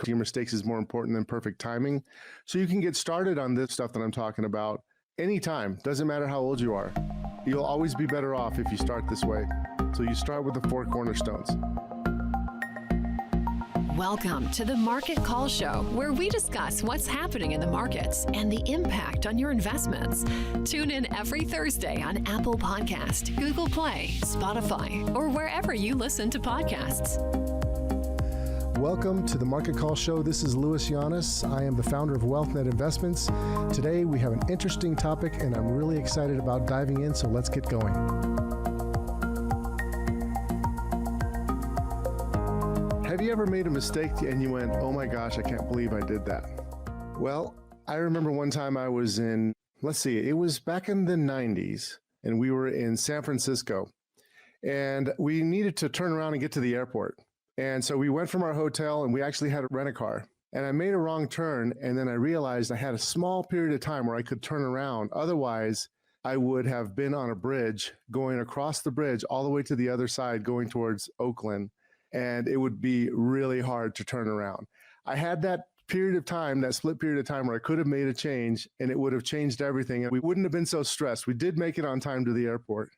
your mistakes is more important than perfect timing. So you can get started on this stuff that I'm talking about anytime. Doesn't matter how old you are. You'll always be better off if you start this way. So you start with the 4 cornerstones. Welcome to the Market Call Show, where we discuss what's happening in the markets and the impact on your investments. Tune in every Thursday on Apple Podcast, Google Play, Spotify, or wherever you listen to podcasts. Welcome to the Market Call Show. This is Louis Llanes. I am the founder of WealthNet Investments. Today we have an interesting topic and I'm really excited about diving in, so let's get going. Have you ever made a mistake and you went, oh my gosh, I can't believe I did that? Well, I remember one time I was in, it was back in the 90s, and we were in San Francisco, and we needed to turn around and get to the airport. And so we went from our hotel and we actually had to rent a car. And I made a wrong turn, and then I realized I had a small period of time where I could turn around. Otherwise, I would have been on a bridge, going across the bridge all the way to the other side, going towards Oakland. And it would be really hard to turn around. I had that period of time, that split period of time where I could have made a change and it would have changed everything. And we wouldn't have been so stressed. We did make it on time to the airport.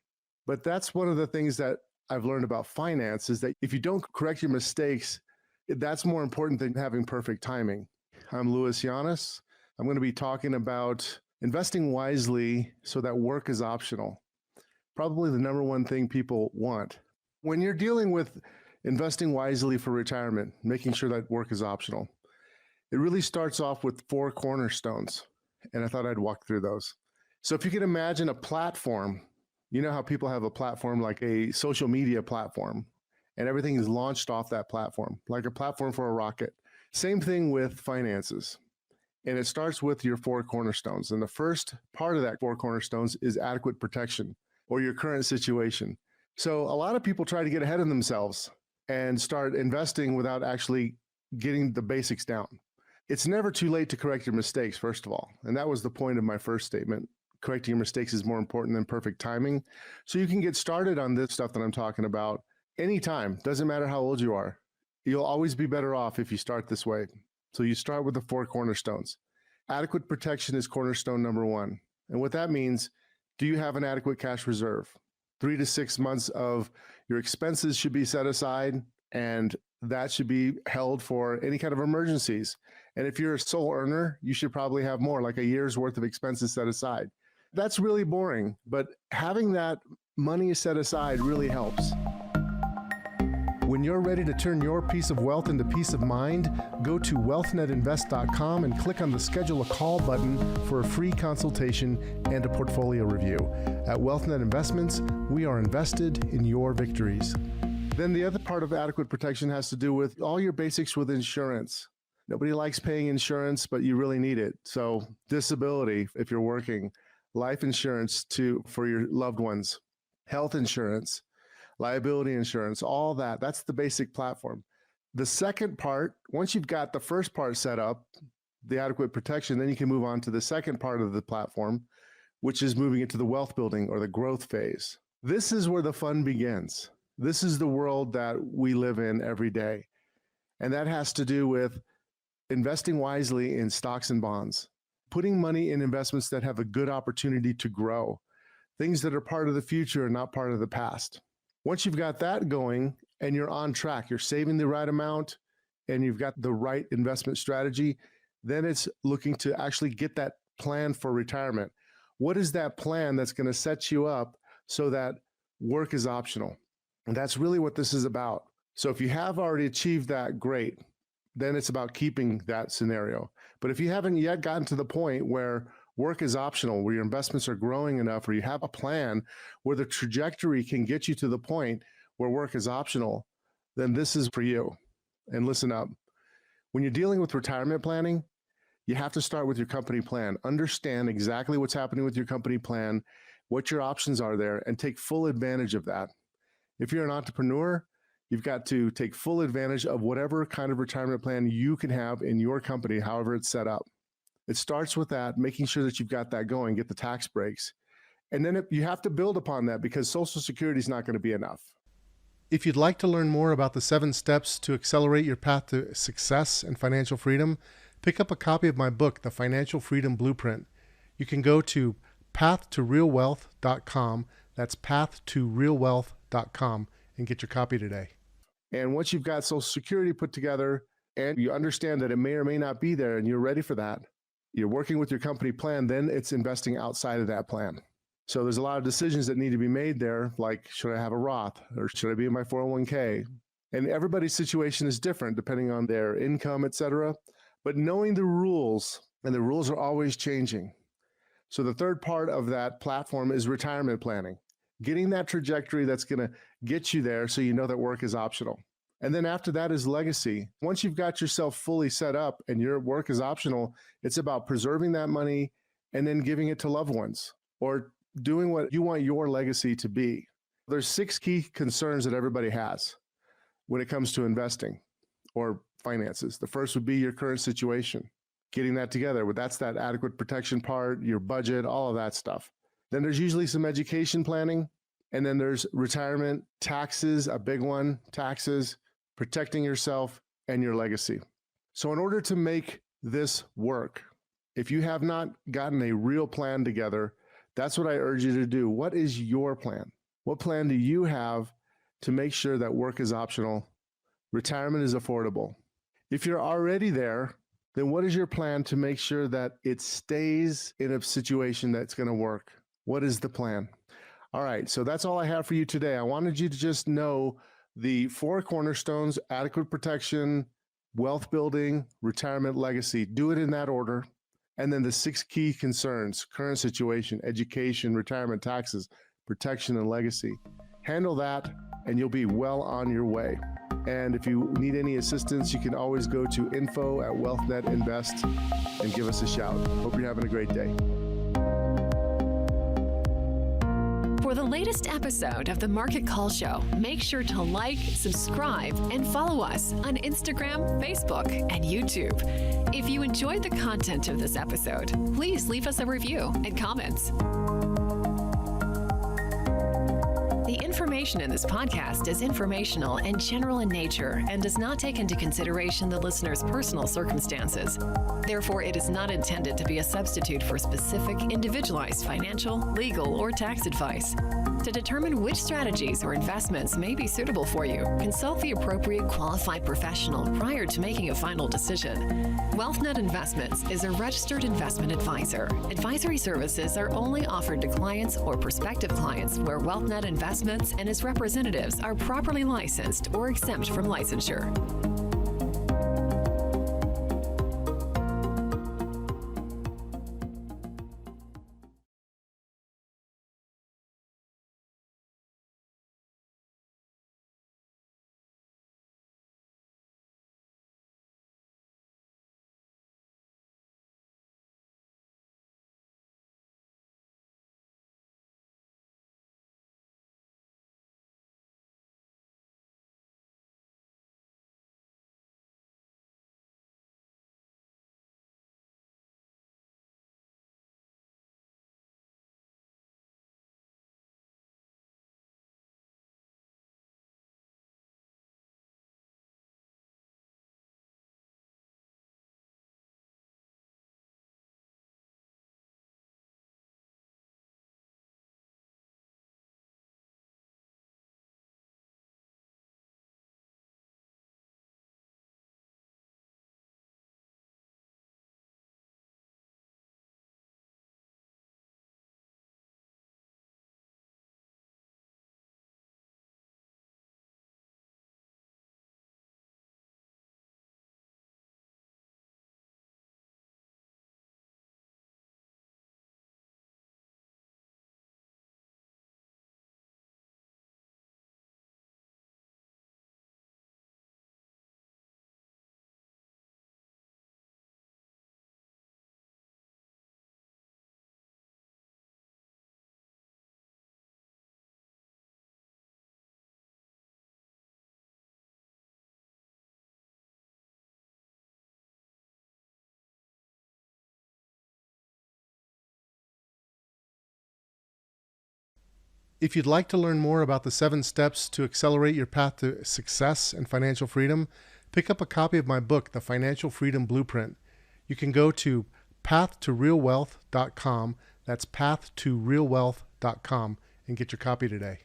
But that's one of the things that I've learned about finance, is that if you don't correct your mistakes, that's more important than having perfect timing. I'm Louis Llanes. I'm going to be talking about investing wisely so that work is optional. Probably the number one thing people want. When you're dealing with investing wisely for retirement, making sure that work is optional, it really starts off with 4 cornerstones. And I thought I'd walk through those. So if you can imagine a platform, you know how people have a platform like a social media platform, and everything is launched off that platform, like a platform for a rocket. Same thing with finances. And it starts with your 4 cornerstones. And the first part of that 4 cornerstones is adequate protection, or your current situation. So a lot of people try to get ahead of themselves and start investing without actually getting the basics down. It's never too late to correct your mistakes, first of all. And that was the point of my first statement. Correcting your mistakes is more important than perfect timing. So you can get started on this stuff that I'm talking about anytime. Doesn't matter how old you are. You'll always be better off if you start this way. So you start with the 4 cornerstones. Adequate protection is cornerstone number 1. And what that means, do you have an adequate cash reserve? 3 to 6 months of your expenses should be set aside, and that should be held for any kind of emergencies. And if you're a sole earner, you should probably have more, like a year's worth of expenses set aside. That's really boring, but having that money set aside really helps. When you're ready to turn your piece of wealth into peace of mind, go to wealthnetinvest.com and click on the Schedule a Call button for a free consultation and a portfolio review. At WealthNet Investments, we are invested in your victories. Then the other part of adequate protection has to do with all your basics with insurance. Nobody likes paying insurance, but you really need it. So disability, if you're working, life insurance for your loved ones, health insurance, liability insurance, all that. That's the basic platform. The second part, once you've got the first part set up, the adequate protection, then you can move on to the second part of the platform, which is moving into the wealth building or the growth phase. This is where the fun begins. This is the world that we live in every day. And that has to do with investing wisely in stocks and bonds, putting money in investments that have a good opportunity to grow, things that are part of the future and not part of the past. Once you've got that going and you're on track, you're saving the right amount and you've got the right investment strategy, then it's looking to actually get that plan for retirement. What is that plan that's going to set you up so that work is optional? And that's really what this is about. So if you have already achieved that, great. Then it's about keeping that scenario. But if you haven't yet gotten to the point where work is optional, where your investments are growing enough, or you have a plan where the trajectory can get you to the point where work is optional, then this is for you. And listen up. When you're dealing with retirement planning, you have to start with your company plan. Understand exactly what's happening with your company plan, what your options are there, and take full advantage of that. If you're an entrepreneur, you've got to take full advantage of whatever kind of retirement plan you can have in your company, however it's set up. It starts with that, making sure that you've got that going, get the tax breaks. And then you have to build upon that, because Social Security is not going to be enough. If you'd like to learn more about the 7 steps to accelerate your path to success and financial freedom, pick up a copy of my book, The Financial Freedom Blueprint. You can go to pathtorealwealth.com. That's pathtorealwealth.com and get your copy today. And once you've got Social Security put together and you understand that it may or may not be there and you're ready for that, you're working with your company plan, then it's investing outside of that plan. So there's a lot of decisions that need to be made there, like should I have a Roth or should I be in my 401k? And everybody's situation is different depending on their income, etc. But knowing the rules, and the rules are always changing. So the third part of that platform is retirement planning, getting that trajectory that's going to get you there so you know that work is optional. And then after that is legacy. Once you've got yourself fully set up and your work is optional, it's about preserving that money and then giving it to loved ones or doing what you want your legacy to be. There's 6 key concerns that everybody has when it comes to investing or finances. The first would be your current situation, getting that together. That's that adequate protection part, your budget, all of that stuff. Then there's usually some education planning. And then there's retirement, taxes, a big one, taxes, protecting yourself and your legacy. So in order to make this work, if you have not gotten a real plan together, that's what I urge you to do. What is your plan? What plan do you have to make sure that work is optional, retirement is affordable? If you're already there, then what is your plan to make sure that it stays in a situation that's going to work? What is the plan? All right, so that's all I have for you today. I wanted you to just know the 4 cornerstones: adequate protection, wealth building, retirement, legacy. Do it in that order. And then the 6 key concerns: current situation, education, retirement, taxes, protection, and legacy. Handle that, and you'll be well on your way. And if you need any assistance, you can always go to info@wealthnetinvest and give us a shout. Hope you're having a great day. For the latest episode of the Market Call Show, make sure to like, subscribe, and follow us on Instagram, Facebook, and YouTube. If you enjoyed the content of this episode, please leave us a review and comments. The information in this podcast is informational and general in nature and does not take into consideration the listener's personal circumstances. Therefore, it is not intended to be a substitute for specific, individualized financial, legal, or tax advice. To determine which strategies or investments may be suitable for you, consult the appropriate qualified professional prior to making a final decision. WealthNet Investments is a registered investment advisor. Advisory services are only offered to clients or prospective clients where WealthNet Investments and its representatives are properly licensed or exempt from licensure. If you'd like to learn more about the 7 steps to accelerate your path to success and financial freedom, pick up a copy of my book, The Financial Freedom Blueprint. You can go to pathtorealwealth.com. That's pathtorealwealth.com and get your copy today.